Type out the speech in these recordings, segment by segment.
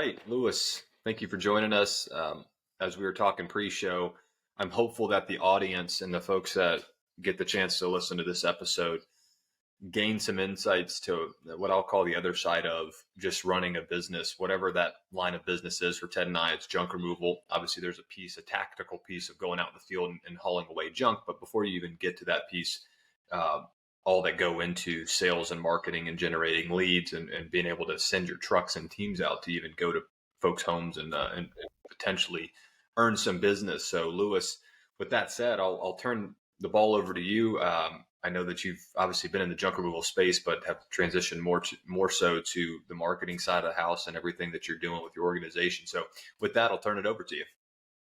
right, Lewis, thank you for joining us. As we were talking pre-show, I'm hopeful that the audience and the folks that get the chance to listen to this episode gain some insights to what I'll call the other side of just running a business, whatever that line of business is. For Ted and I, it's junk removal. Obviously, there's a tactical piece of going out in the field and hauling away junk. But before you even get to that piece, uh, all that go into sales and marketing and generating leads and being able to send your trucks and teams out to even go to folks' homes and potentially earn some business. So, Lewis, with that said, I'll turn the ball over to you. I know that you've obviously been in the junk removal space, but have transitioned more so to the marketing side of the house and everything that you're doing with your organization. So with that, I'll turn it over to you.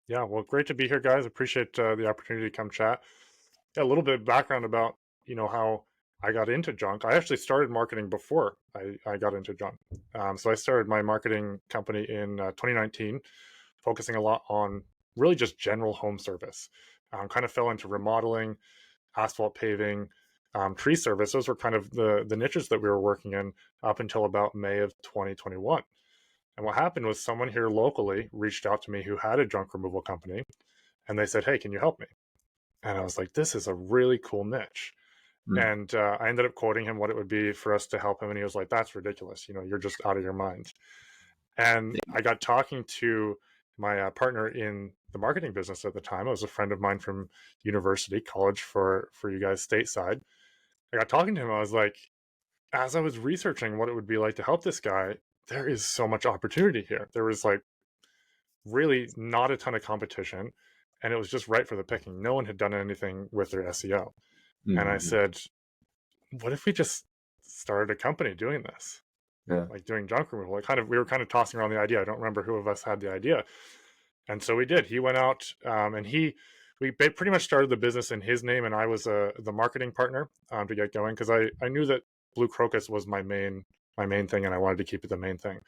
Yeah, well, great to be here, guys. Appreciate the opportunity to come chat. Yeah, a little bit of background about how I got into junk. I actually started marketing before I got into junk. So I started my marketing company in 2019, focusing a lot on really just general home service. Kind of fell into remodeling, asphalt paving, tree service. Those were kind of the niches that we were working in up until about May of 2021. And what happened was someone here locally reached out to me who had a junk removal company, and they said, "Hey, can you help me?" And I was like, "This is a really cool niche." Mm. And I ended up quoting him what it would be for us to help him. And he was like, "That's ridiculous. You're just out of your mind." And I got talking to my partner in the marketing business at the time. It was a friend of mine from university, college for you guys stateside. I got talking to him. I was like, as I was researching what it would be like to help this guy, there is so much opportunity here. There was like really not a ton of competition, and it was just right for the picking. No one had done anything with their SEO. And I Mm-hmm. said, what if we just started a company doing this? Yeah. Like doing junk removal. We were kind of tossing around the idea. I don't remember who of us had the idea. And so we did. He went out and we pretty much started the business in his name, and I was the marketing partner to get going, because I knew that Blue Crocus was my main thing, and I wanted to keep it the main thing.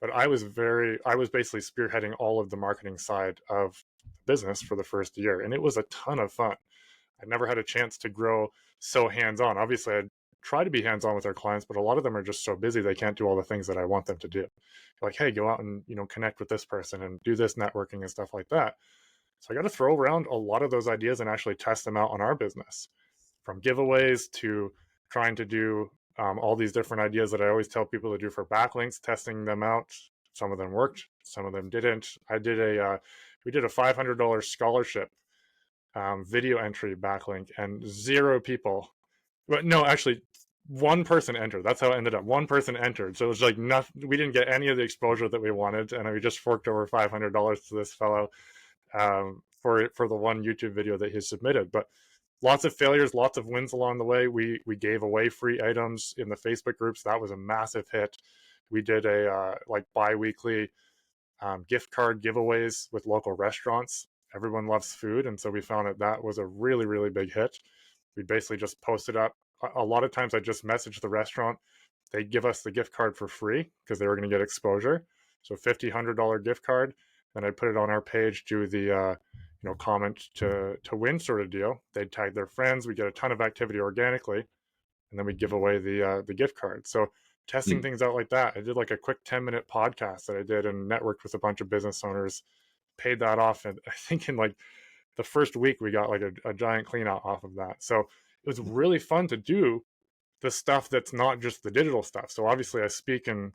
But I was basically spearheading all of the marketing side of the business for the first year, and it was a ton of fun. I never had a chance to grow so hands-on. Obviously, I try to be hands-on with our clients, but a lot of them are just so busy they can't do all the things that I want them to do. Like, hey, go out and connect with this person and do this networking and stuff like that. So I got to throw around a lot of those ideas and actually test them out on our business, from giveaways to trying to do all these different ideas that I always tell people to do for backlinks, testing them out. Some of them worked, some of them didn't. We did a $500 scholarship video entry backlink, and zero people. But no, actually, one person entered. That's how it ended up. One person entered, so it was like nothing. We didn't get any of the exposure that we wanted, and we just forked over $500 to this fellow for the one YouTube video that he submitted. But lots of failures, lots of wins along the way. We gave away free items in the Facebook groups. That was a massive hit. We did a like bi-weekly gift card giveaways with local restaurants. Everyone loves food, and so we found that was a really, really big hit. We basically just posted up. A lot of times I just messaged the restaurant. They give us the gift card for free because they were going to get exposure. So $100 gift card. Then I put it on our page, do the comment to win sort of deal. They'd tag their friends. We get a ton of activity organically, and then we give away the gift card. So testing things out like that. I did like a quick 10-minute podcast that I did and networked with a bunch of business owners, paid that off. And I think in like the first week, we got like a giant clean out off of that. So it was really fun to do the stuff that's not just the digital stuff. So obviously I speak and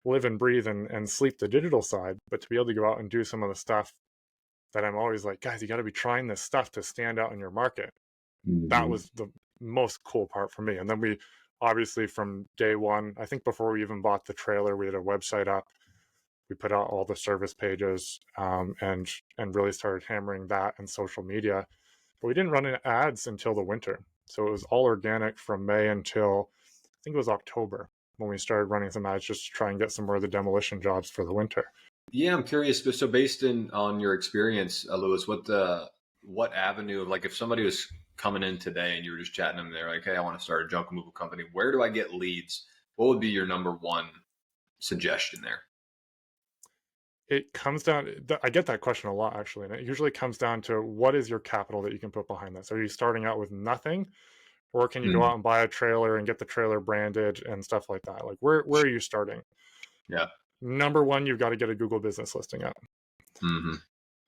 live and breathe and sleep the digital side, but to be able to go out and do some of the stuff that I'm always like, guys, you got to be trying this stuff to stand out in your market. That Mm-hmm. was the most cool part for me. And then we obviously from day one, I think before we even bought the trailer, we had a website up. We put out all the service pages and really started hammering that and social media. But we didn't run any ads until the winter. So it was all organic from May until I think it was October when we started running some ads just to try and get some more of the demolition jobs for the winter. Yeah, I'm curious. So based on your experience, Lewis, what avenue of, like, if somebody was coming in today and you were just chatting them, they're like, "Hey, I want to start a junk removal company. Where do I get leads?" What would be your number one suggestion there? It comes down, I get that question a lot actually, and it usually comes down to what is your capital that you can put behind this? Are you starting out with nothing, or can you go Mm. out and buy a trailer and get the trailer branded and stuff like that? Like where are you starting? Yeah. Number one, you've got to get a Google business listing up. Mm-hmm.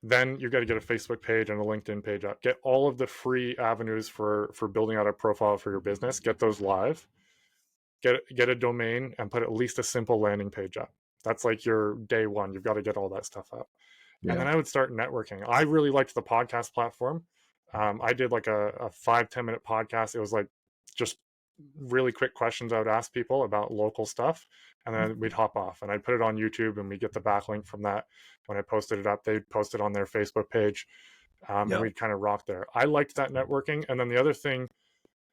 Then you've got to get a Facebook page and a LinkedIn page up. Get all of the free avenues for building out a profile for your business. Get those live. Get a domain and put at least a simple landing page up. That's like your day one. You've got to get all that stuff up. And then I would start networking. I really liked the podcast platform. I did like a 5-10 minute podcast. It was like just really quick questions I would ask people about local stuff, and then we'd hop off and I'd put it on YouTube, and we'd get the backlink from that. When I posted it up, they'd post it on their Facebook page, and we'd kind of rock there. I liked that networking. And then the other thing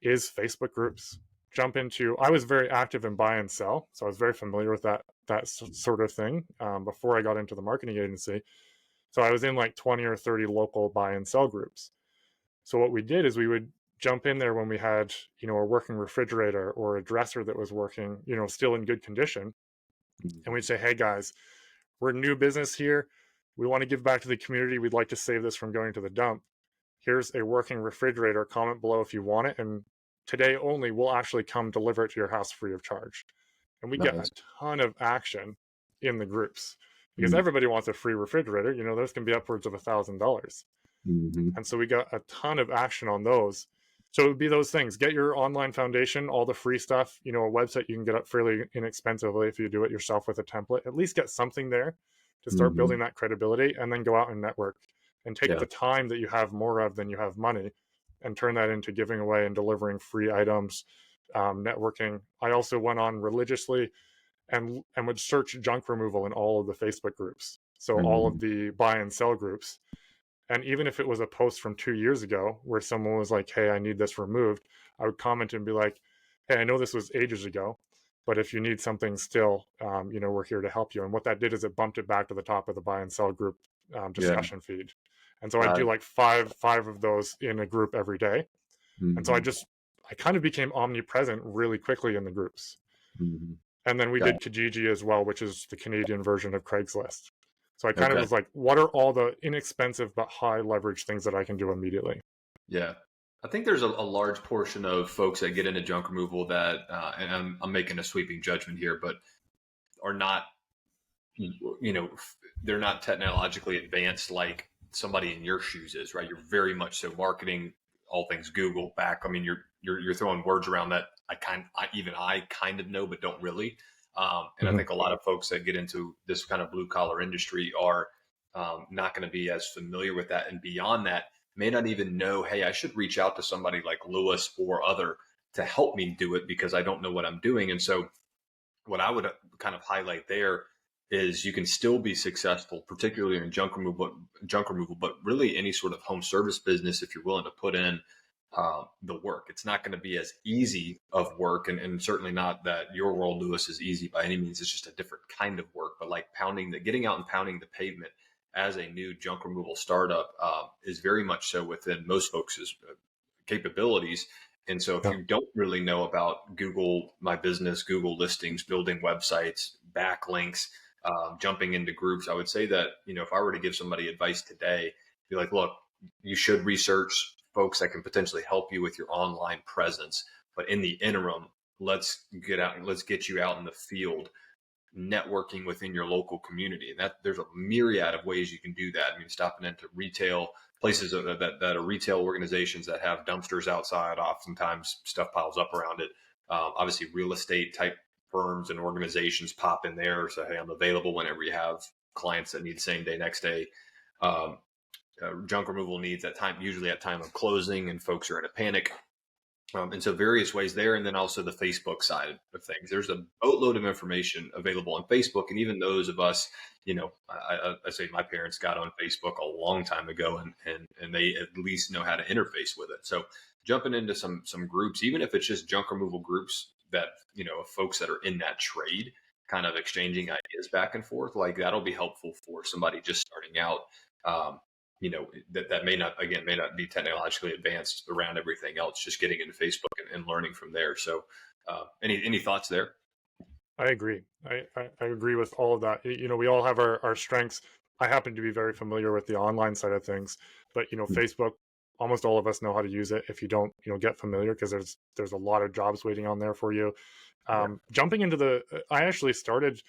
is Facebook groups. I was very active in buy and sell, so I was very familiar with that sort of thing before I got into the marketing agency. So I was in like 20 or 30 local buy and sell groups. So what we did is we would jump in there when we had, a working refrigerator or a dresser that was working, still in good condition. And we'd say, hey guys, we're a new business here. We want to give back to the community. We'd like to save this from going to the dump. Here's a working refrigerator. Comment below if you want it. And today only, we'll actually come deliver it to your house free of charge. And we get a ton of action in the groups because everybody wants a free refrigerator. Those can be upwards of $1,000. And so we got a ton of action on those. So it would be those things. Get your online foundation, all the free stuff, a website you can get up fairly inexpensively if you do it yourself with a template. At least get something there to start building that credibility, and then go out and network and take the time that you have more of than you have money and turn that into giving away and delivering free items, networking. I also went on religiously and would search junk removal in all of the Facebook groups. So all of the buy and sell groups. And even if it was a post from 2 years ago where someone was like, hey, I need this removed, I would comment and be like, hey, I know this was ages ago, but if you need something still, we're here to help you. And what that did is it bumped it back to the top of the buy and sell group discussion feed. And so I do like five of those in a group every day. And so I kind of became omnipresent really quickly in the groups. And then we did Kijiji as well, which is the Canadian version of Craigslist. So I kind of was like, what are all the inexpensive but high leverage things that I can do immediately? Yeah. I think there's a large portion of folks that get into junk removal that, and I'm making a sweeping judgment here, but are not, they're not technologically advanced like somebody in your shoes is, right? You're very much so marketing all things Google back. I mean, you're throwing words around that I kind of know, but don't really. And I think a lot of folks that get into this kind of blue collar industry are not going to be as familiar with that. And beyond that, may not even know, hey, I should reach out to somebody like Lewis or other to help me do it because I don't know what I'm doing. And so what I would kind of highlight there is you can still be successful, particularly in junk removal, but really any sort of home service business if you're willing to put in the work. It's not going to be as easy of work, and certainly not that your world, Lewis, is easy by any means. It's just a different kind of work. But like getting out and pounding the pavement as a new junk removal startup is very much so within most folks' capabilities. And so if you don't really know about Google My Business, Google listings, building websites, backlinks, jumping into groups, I would say that, if I were to give somebody advice today, be like, look, you should research folks that can potentially help you with your online presence. But in the interim, let's get you out in the field, networking within your local community. And that there's a myriad of ways you can do that. I mean, stopping into retail places that are retail organizations that have dumpsters outside, oftentimes stuff piles up around it. Obviously real estate type firms and organizations pop in there. So, hey, I'm available whenever you have clients that need same day, next day. Junk removal needs usually at time of closing, and folks are in a panic. And so various ways there. And then also the Facebook side of things. There's a boatload of information available on Facebook. And even those of us, I say my parents got on Facebook a long time ago, and they at least know how to interface with it. So jumping into some groups, even if it's just junk removal groups that, of folks that are in that trade, kind of exchanging ideas back and forth, like that'll be helpful for somebody just starting out. That may not be technologically advanced around everything else, just getting into Facebook and learning from there. So any thoughts there? I agree. I agree with all of that. We all have our strengths. I happen to be very familiar with the online side of things, but Facebook, almost all of us know how to use it. If you don't, get familiar, because there's a lot of jobs waiting on there for you. Jumping into I actually started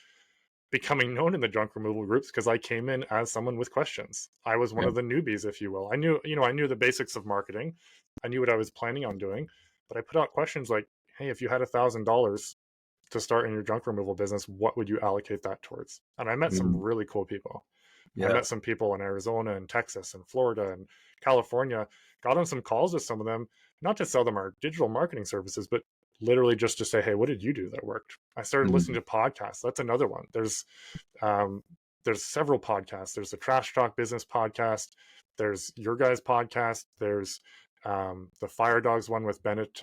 becoming known in the junk removal groups because I came in as someone with questions. I was one Yeah. of the newbies, if you will. I knew the basics of marketing. I knew what I was planning on doing, but I put out questions like, hey, if you had $1,000 to start in your junk removal business, what would you allocate that towards? And I met some really cool people. I Yeah. met some people in Arizona and Texas and Florida and California, got on some calls with some of them, not to sell them our digital marketing services, but literally just to say, hey, what did you do that worked? I started listening to podcasts. That's another one. There's several podcasts. There's the Trash Talk Business podcast. There's your guys' podcast. There's the Fire Dogs one with Bennett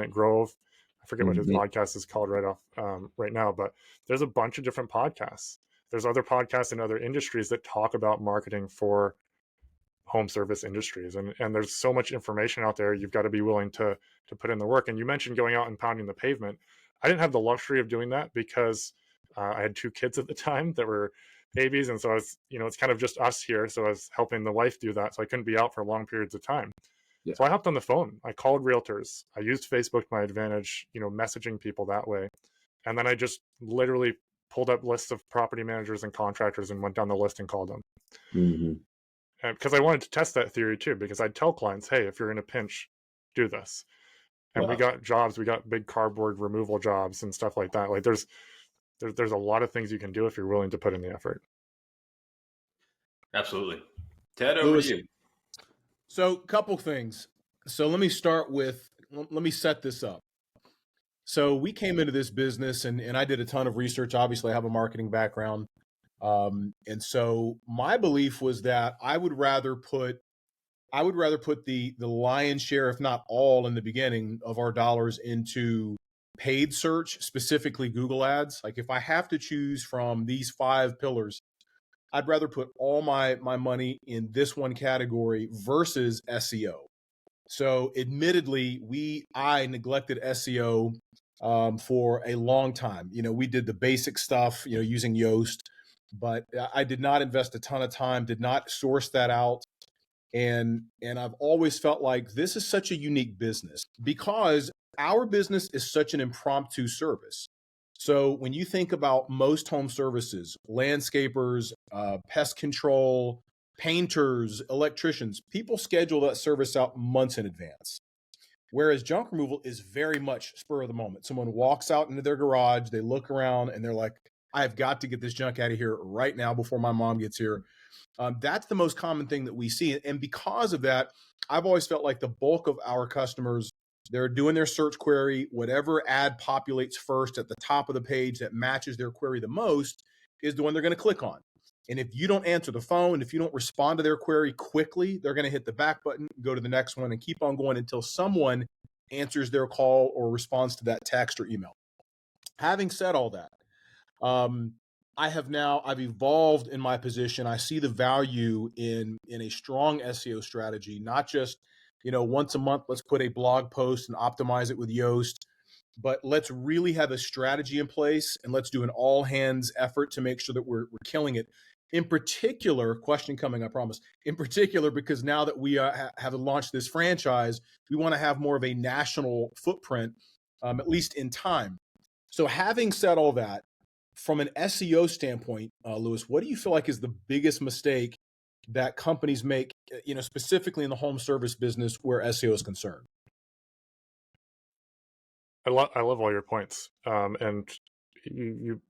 Grove. I forget what his podcast is called right now, but there's a bunch of different podcasts. There's other podcasts in other industries that talk about marketing for home service industries, and there's so much information out there. You've got to be willing to put in the work. And you mentioned going out and pounding the pavement. I didn't have the luxury of doing that because I had 2 kids at the time that were babies, and so I was, it's kind of just us here, so I was helping the wife do that, so I couldn't be out for long periods of time. Yeah. So I hopped on the phone. I called realtors. I used Facebook to my advantage, messaging people that way. And then I just literally pulled up lists of property managers and contractors and went down the list and called them. Because I wanted to test that theory too, because I'd tell clients, hey, if you're in a pinch, do this. And we got jobs, we got big cardboard removal jobs and stuff like that. Like there's a lot of things you can do if you're willing to put in the effort. Absolutely. Ted, over Lewis, to you. So, couple things. So let me set this up. So we came into this business and I did a ton of research. Obviously, I have a marketing background. And so my belief was that I would rather put the lion's share, if not all in the beginning of our dollars into paid search, specifically Google ads. Like if I have to choose from these 5 pillars, I'd rather put all my money in this one category versus SEO. So admittedly, I neglected SEO for a long time. We did the basic stuff, using Yoast, but I did not invest a ton of time, did not source that out. And I've always felt like this is such a unique business because our business is such an impromptu service. So when you think about most home services, landscapers, pest control, painters, electricians, people schedule that service out months in advance. Whereas junk removal is very much spur of the moment. Someone walks out into their garage, they look around and they're like, I've got to get this junk out of here right now before my mom gets here. That's the most common thing that we see. And because of that, I've always felt like the bulk of our customers, they're doing their search query, whatever ad populates first at the top of the page that matches their query the most is the one they're going to click on. And if you don't answer the phone, if you don't respond to their query quickly, they're going to hit the back button, go to the next one, and keep on going until someone answers their call or responds to that text or email. Having said all that, I've evolved in my position. I see the value in a strong SEO strategy, not just, once a month, let's put a blog post and optimize it with Yoast, but let's really have a strategy in place and let's do an all hands effort to make sure that we're killing it. In particular, question coming, I promise, in particular, because now that we have launched this franchise, we want to have more of a national footprint, at least in time. So having said all that, from an SEO standpoint, Lewis, what do you feel like is the biggest mistake that companies make, specifically in the home service business where SEO is concerned? I love all your points, and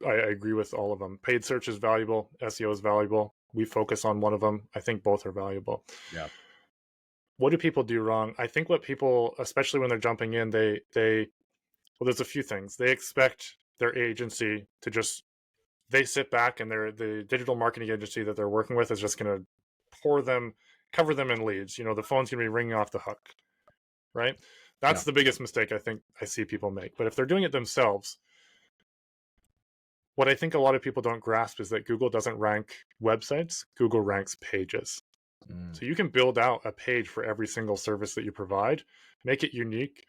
I agree with all of them. Paid search is valuable. SEO is valuable. We focus on one of them. I think both are valuable. Yeah. What do people do wrong? I think what people, especially when they're jumping in, well, there's a few things. They expect their agency to they sit back and the digital marketing agency that they're working with is just going to cover them in leads. The phone's going to be ringing off the hook, right? That's the biggest mistake I think I see people make. But if they're doing it themselves, what I think a lot of people don't grasp is that Google doesn't rank websites. Google ranks pages. So you can build out a page for every single service that you provide, make it unique,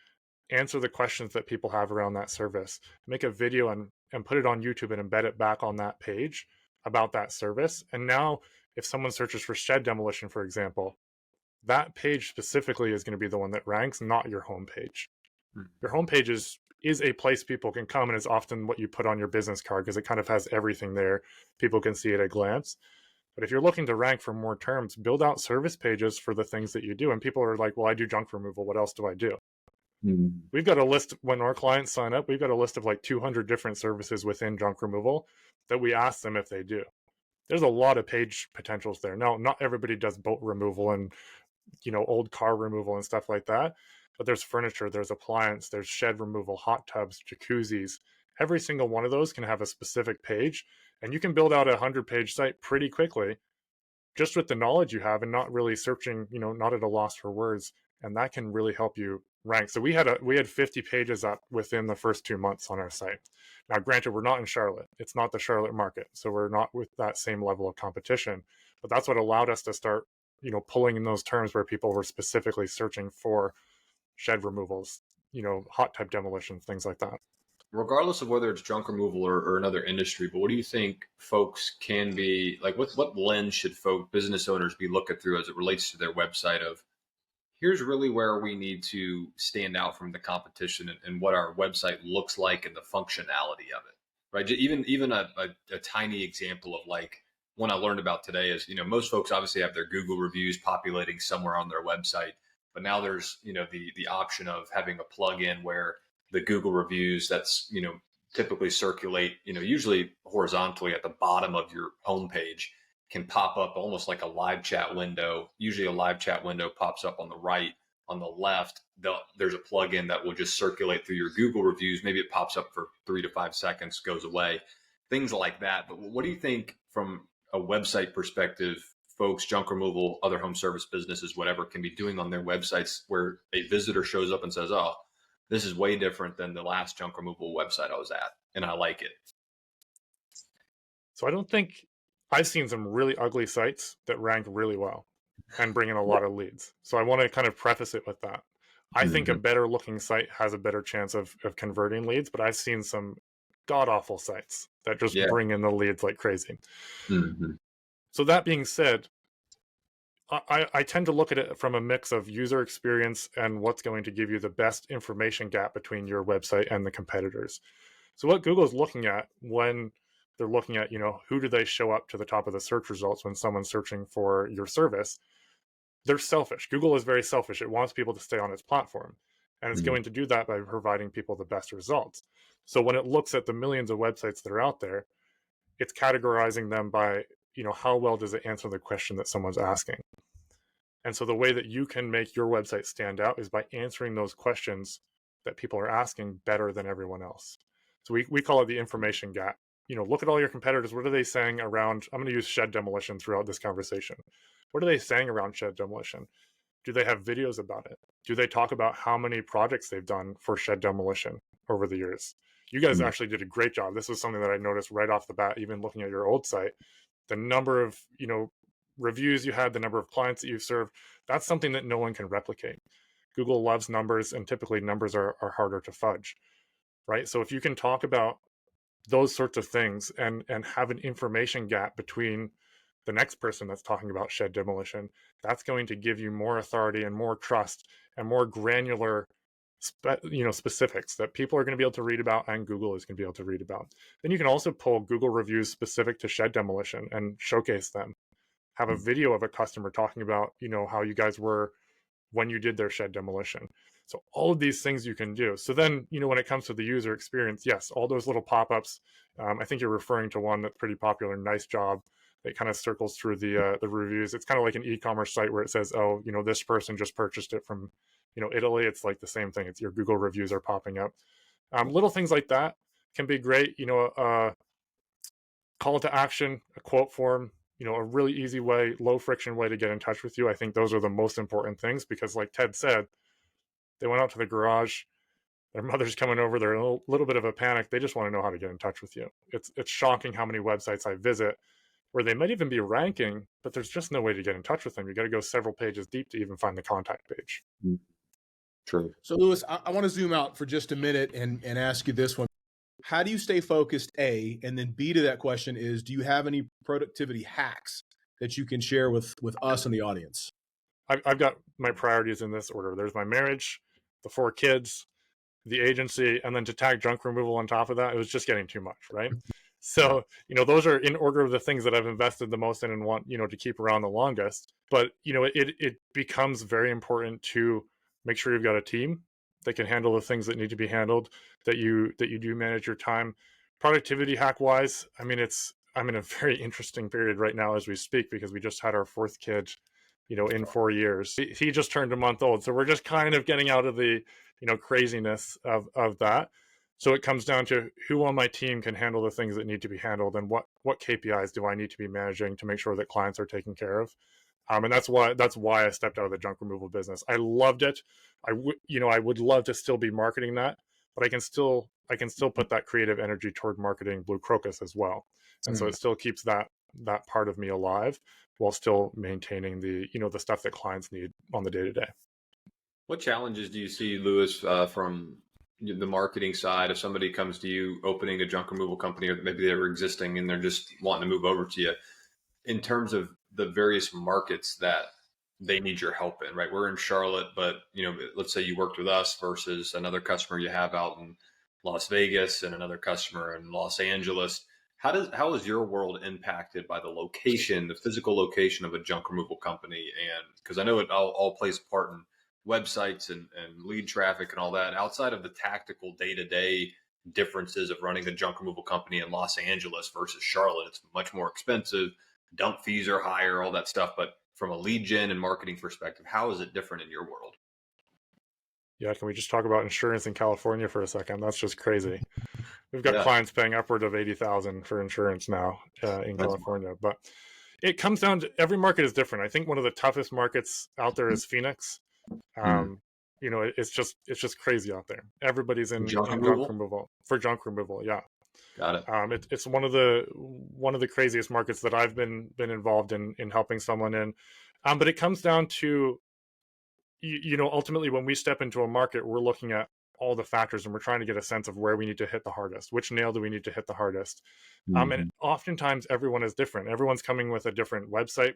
answer the questions that people have around that service, make a video and put it on YouTube and embed it back on that page about that service. And now if someone searches for shed demolition, for example, that page specifically is going to be the one that ranks, not your homepage. Your homepage is is a place people can come, and is often what you put on your business card because it kind of has everything there. People can see it at a glance. But if you're looking to rank for more terms, build out service pages for the things that you do. And people are like, well, I do junk removal. What else do I do? We've got a list when our clients sign up. We've got a list of like 200 different services within junk removal that we ask them if they do. There's a lot of page potentials there. Now, not everybody does boat removal and, old car removal and stuff like that. But there's furniture, there's appliance, there's shed removal, hot tubs, jacuzzis. Every single one of those can have a specific page, and you can build out a 100-page site pretty quickly just with the knowledge you have and not really searching, not at a loss for words. And that can really help you rank. So we had 50 pages up within the first 2 months on our site. Now, granted, we're not in Charlotte. It's not the Charlotte market. So we're not with that same level of competition. But that's what allowed us to start, pulling in those terms where people were specifically searching for shed removals, hot tub demolitions, things like that. Regardless of whether it's junk removal or another industry, but what do you think folks can be like? What lens should business owners be looking through as it relates to their website? Of here's really where we need to stand out from the competition and what our website looks like and the functionality of it, right? Even a tiny example of like one I learned about today is, most folks obviously have their Google reviews populating somewhere on their website, but now there's, the option of having a plugin where the Google reviews that's, typically circulate, usually horizontally at the bottom of your homepage can pop up almost like a live chat window. Usually a live chat window pops up on the right. On the left, there's a plugin that will just circulate through your Google reviews. Maybe it pops up for 3 to 5 seconds, goes away, things like that. But what do you think from a website perspective, folks, junk removal, other home service businesses, whatever, can be doing on their websites where a visitor shows up and says, oh, this is way different than the last junk removal website I was at, and I like it? So I don't think I've seen some really ugly sites that rank really well and bring in a lot of leads. So I want to kind of preface it with that. I think a better looking site has a better chance of converting leads, but I've seen some god awful sites that just bring in the leads like crazy. So that being said, I tend to look at it from a mix of user experience and what's going to give you the best information gap between your website and the competitors. So what Google's looking at when they're looking at, who do they show up to the top of the search results when someone's searching for your service? They're selfish. Google is very selfish. It wants people to stay on its platform, and it's going to do that by providing people the best results. So when it looks at the millions of websites that are out there, it's categorizing them by, how well does it answer the question that someone's asking? And so the way that you can make your website stand out is by answering those questions that people are asking better than everyone else. So we call it the information gap. Look at all your competitors. What are they saying around, I'm going to use shed demolition throughout this conversation. What are they saying around shed demolition? Do they have videos about it? Do they talk about how many projects they've done for shed demolition over the years? You guys actually did a great job. This was something that I noticed right off the bat, even looking at your old site. The number of, reviews you had, the number of clients that you've served, that's something that no one can replicate. Google loves numbers, and typically numbers are harder to fudge, right? So if you can talk about those sorts of things and have an information gap between the next person that's talking about shed demolition, that's going to give you more authority and more trust and more granular specifics that people are going to be able to read about and Google is going to be able to read about. Then you can also pull Google reviews specific to shed demolition and showcase them. Have a video of a customer talking about, how you guys were when you did their shed demolition. So all of these things you can do. So then, when it comes to the user experience, yes, all those little pop-ups. I think you're referring to one that's pretty popular. Nice job. It kind of circles through the reviews. It's kind of like an e-commerce site where it says, oh, this person just purchased it from, Italy. It's like the same thing. It's your Google reviews are popping up. Little things like that can be great. Call to action, a quote form, a really easy way, low friction way to get in touch with you. I think those are the most important things because like Ted said, they went out to the garage, their mother's coming over, they're in a little bit of a panic. They just want to know how to get in touch with you. It's shocking how many websites I visit where they might even be ranking, but there's just no way to get in touch with them. You got to go several pages deep to even find the contact page. True. So Lewis, I want to zoom out for just a minute and ask you this one. How do you stay focused, A? And then B to that question is, do you have any productivity hacks that you can share with us and the audience? I've got my priorities in this order. There's my marriage, the 4 kids, the agency, and then to tag junk removal on top of that, it was just getting too much, right? So, those are in order of the things that I've invested the most in and want, to keep around the longest. But, it becomes very important to make sure you've got a team that can handle the things that need to be handled, that you do manage your time. Productivity hack wise, I mean, I'm in a very interesting period right now as we speak, because we just had our fourth kid, in 4 years. He just turned a month old. So we're just kind of getting out of the, craziness of that. So it comes down to who on my team can handle the things that need to be handled, and what KPIs do I need to be managing to make sure that clients are taken care of. And that's why I stepped out of the junk removal business. I loved it. I would love to still be marketing that, but I can still put that creative energy toward marketing Blue Crocus as well. And so it still keeps that part of me alive while still maintaining the, the stuff that clients need on the day-to-day. What challenges do you see, Lewis, from the marketing side? If somebody comes to you opening a junk removal company, or maybe they're existing and they're just wanting to move over to you, in terms of the various markets that they need your help in, right? We're in Charlotte, but let's say you worked with us versus another customer you have out in Las Vegas and another customer in Los Angeles. How is your world impacted by the location, the physical location of a junk removal company? And because I know it all plays a part in websites and lead traffic and all that, outside of the tactical day-to-day differences of running a junk removal company in Los Angeles versus Charlotte. It's much more expensive. Dump fees are higher, all that stuff. But from a lead gen and marketing perspective, how is it different in your world? Yeah, can we just talk about insurance in California for a second? That's just crazy. We've got clients paying upward of $80,000 for insurance now in California. But it comes down to, every market is different. I think one of the toughest markets out there is Phoenix. It's just crazy out there. Everybody's in junk removal for junk removal. Yeah. Got it. It's one of the craziest markets that I've been involved in helping someone in. But it comes down to, ultimately when we step into a market, we're looking at all the factors and we're trying to get a sense of where we need to hit the hardest. Which nail do we need to hit the hardest? And oftentimes everyone is different. Everyone's coming with a different website,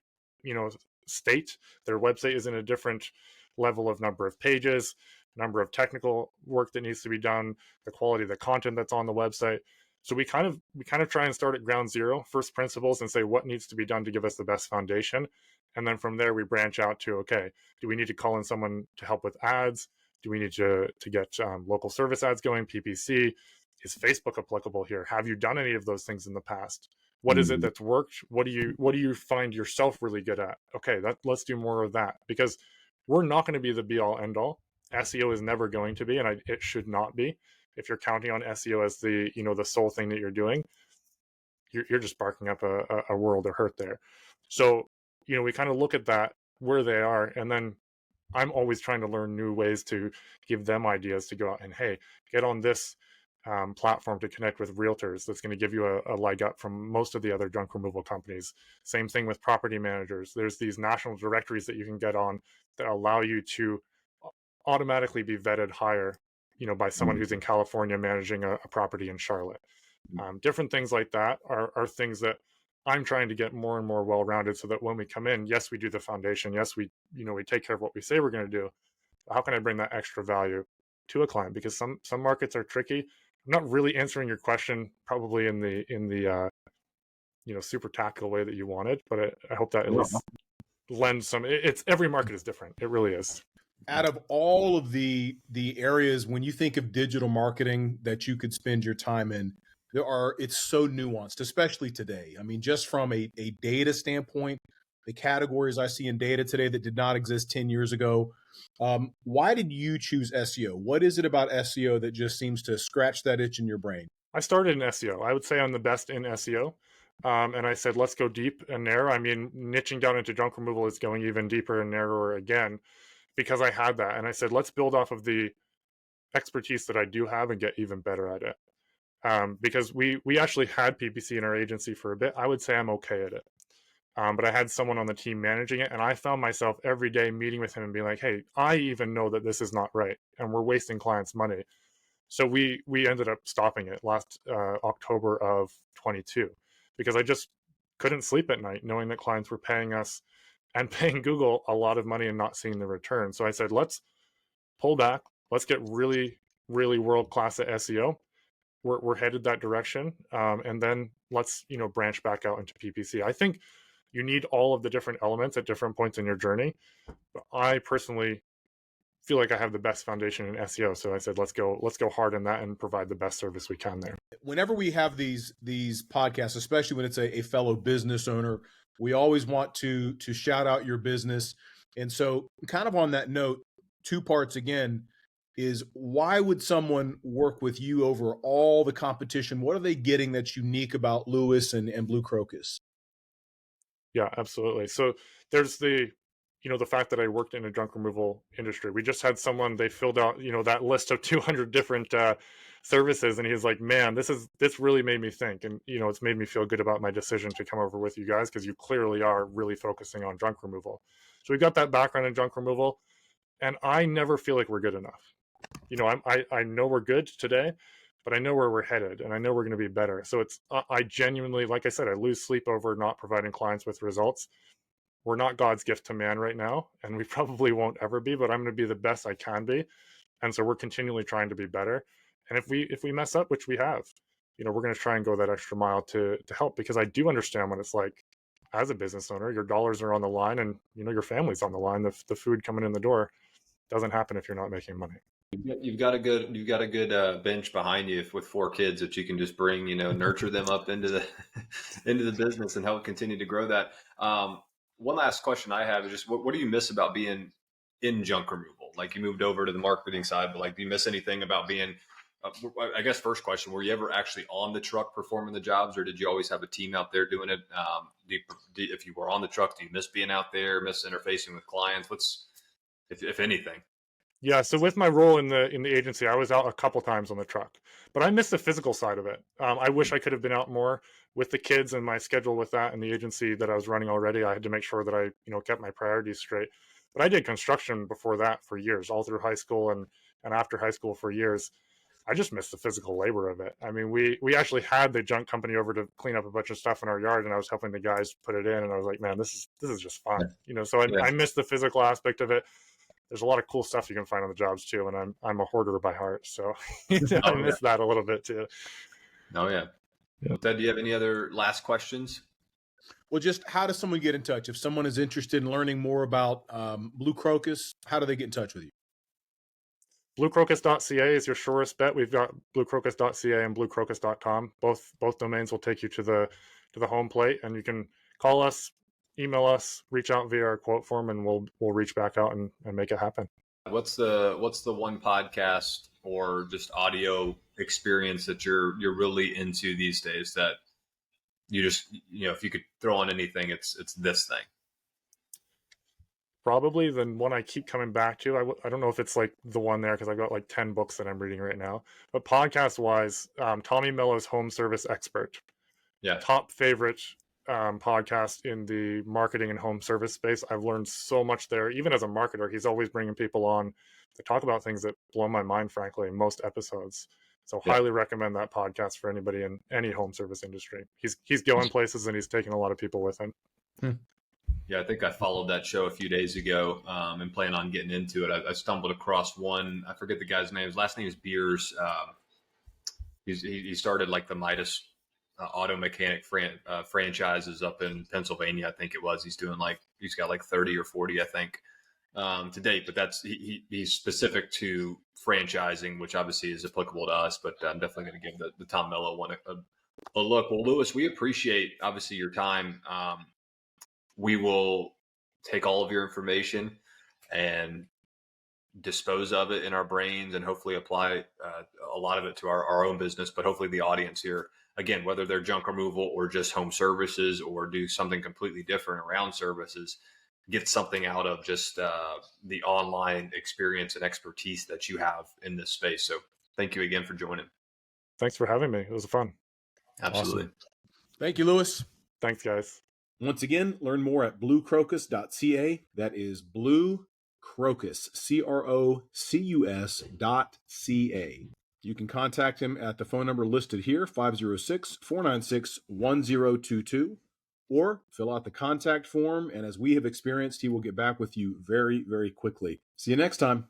state. Their website is in a different level of number of pages, number of technical work that needs to be done, the quality of the content that's on the website. So we kind of try and start at ground zero, first principles, and say what needs to be done to give us the best foundation. And then from there, we branch out to, okay, do we need to call in someone to help with ads? Do we need to get local service ads going, PPC? Is Facebook applicable here? Have you done any of those things in the past? What is it that's worked? What do you find yourself really good at? Okay, let's do more of that, because we're not going to be the be all end all. SEO is never going to be, and it should not be. If you're counting on SEO as the the sole thing that you're doing, you're just barking up a world of hurt there. So we kind of look at that, where they are, and then I'm always trying to learn new ways to give them ideas to go out and, hey, get on this platform to connect with realtors. That's going to give you a leg up from most of the other junk removal companies. Same thing with property managers. There's these national directories that you can get on that allow you to automatically be vetted higher, by someone who's in California managing a property in Charlotte. Different things like that are things that I'm trying to get more and more well-rounded, so that when we come in, yes, we do the foundation. Yes, we take care of what we say we're going to do. How can I bring that extra value to a client? Because some markets are tricky. I'm not really answering your question probably in the super tactical way that you wanted, but I hope that at least lends some. It's every market is different. It really is. Out of all of the areas, when you think of digital marketing that you could spend your time in, it's so nuanced, especially today. I mean, just from a data standpoint, the categories I see in data today that did not exist 10 years ago. Why did you choose SEO? What is it about SEO that just seems to scratch that itch in your brain? I started in SEO. I would say I'm the best in SEO. And I said, let's go deep and narrow. I mean, niching down into junk removal is going even deeper and narrower again, because I had that. And I said, let's build off of the expertise that I do have and get even better at it. Because we actually had PPC in our agency for a bit. I would say I'm okay at it. But I had someone on the team managing it, and I found myself every day meeting with him and being like, hey, I even know that this is not right, and we're wasting clients' money. So we ended up stopping it last October of 22, because I just couldn't sleep at night knowing that clients were paying us and paying Google a lot of money and not seeing the return. So I said, let's pull back. Let's get really really world-class at SEO. We're headed that direction. And then let's, branch back out into PPC. I think you need all of the different elements at different points in your journey. But I personally feel like I have the best foundation in SEO. So I said, let's go hard in that and provide the best service we can there. Whenever we have these podcasts, especially when it's a fellow business owner, we always want to shout out your business. And so kind of on that note, two parts again is, why would someone work with you over all the competition? What are they getting that's unique about Lewis and Blue Crocus? Yeah, absolutely. So there's the fact that I worked in a junk removal industry. We just had someone, they filled out, that list of 200 different services. And he's like, man, this really made me think. And, it's made me feel good about my decision to come over with you guys, because you clearly are really focusing on junk removal. So we got that background in junk removal, and I never feel like we're good enough. I know we're good today, but I know where we're headed, and I know we're going to be better. So it's, I genuinely, like I said, I lose sleep over not providing clients with results. We're not God's gift to man right now, and we probably won't ever be, but I'm going to be the best I can be. And so we're continually trying to be better. And if we mess up, which we have, we're going to try and go that extra mile to help, because I do understand what it's like as a business owner. Your dollars are on the line, and your family's on the line. The food coming in the door doesn't happen if you're not making money. You've got a good bench behind you with 4 kids that you can just bring, nurture them up into the into the business and help continue to grow that. One last question I have is just, what do you miss about being in junk removal? Like, you moved over to the marketing side, but do you miss anything about being? I guess first question: were you ever actually on the truck performing the jobs, or did you always have a team out there doing it? If you were on the truck, do you miss being out there, miss interfacing with clients? What's, if anything? Yeah, so with my role in the agency, I was out a couple times on the truck, but I miss the physical side of it. I wish I could have been out more with the kids, and my schedule with that and the agency that I was running already. I had to make sure that I kept my priorities straight. But I did construction before that for years, all through high school and after high school for years. I just missed the physical labor of it. I mean, we actually had the junk company over to clean up a bunch of stuff in our yard, and I was helping the guys put it in, and I was like, man, this is just fun, So I missed the physical aspect of it. There's a lot of cool stuff you can find on the jobs too, and I'm a hoarder by heart, so I miss that a little bit too. Oh yeah. Ted, do you have any other last questions? Well, just how does someone get in touch? If someone is interested in learning more about Blue Crocus, how do they get in touch with you? BlueCrocus.ca is your surest bet. We've got BlueCrocus.ca and BlueCrocus.com. Both domains will take you to the home plate, and you can call us, email us, reach out via our quote form, and we'll reach back out and make it happen. What's the one podcast or just audio experience that you're really into these days that you just, if you could throw on anything, it's this thing? Probably the one I keep coming back to. I don't know if it's like the one there, because I've got like 10 books that I'm reading right now. But podcast wise, Tommy Mello's Home Service Expert. Yeah. Top favorite podcast in the marketing and home service space. I've learned so much there. Even as a marketer, he's always bringing people on to talk about things that blow my mind, frankly, in most episodes. So highly recommend that podcast for anybody in any home service industry. He's going places, and he's taking a lot of people with him. Yeah, I think I followed that show a few days ago and plan on getting into it. I stumbled across one. I forget the guy's name. His last name is Beers. He started like the Midas auto mechanic franchises up in Pennsylvania, I think it was. He's got like 30 or 40, I think, to date. But that's he's specific to franchising, which obviously is applicable to us. But I'm definitely going to give the Tom Mello one a look. Well, Lewis, we appreciate obviously your time. We will take all of your information and dispose of it in our brains, and hopefully apply a lot of it to our own business, but hopefully the audience here, again, whether they're junk removal or just home services or do something completely different around services, get something out of just the online experience and expertise that you have in this space. So thank you again for joining. Thanks for having me. It was fun. Absolutely. Awesome. Thank you, Lewis. Thanks, guys. Once again, learn more at bluecrocus.ca. That is Blue Crocus, CROCUS.ca. You can contact him at the phone number listed here, 506-496-1022, or fill out the contact form. And as we have experienced, he will get back with you very, very quickly. See you next time.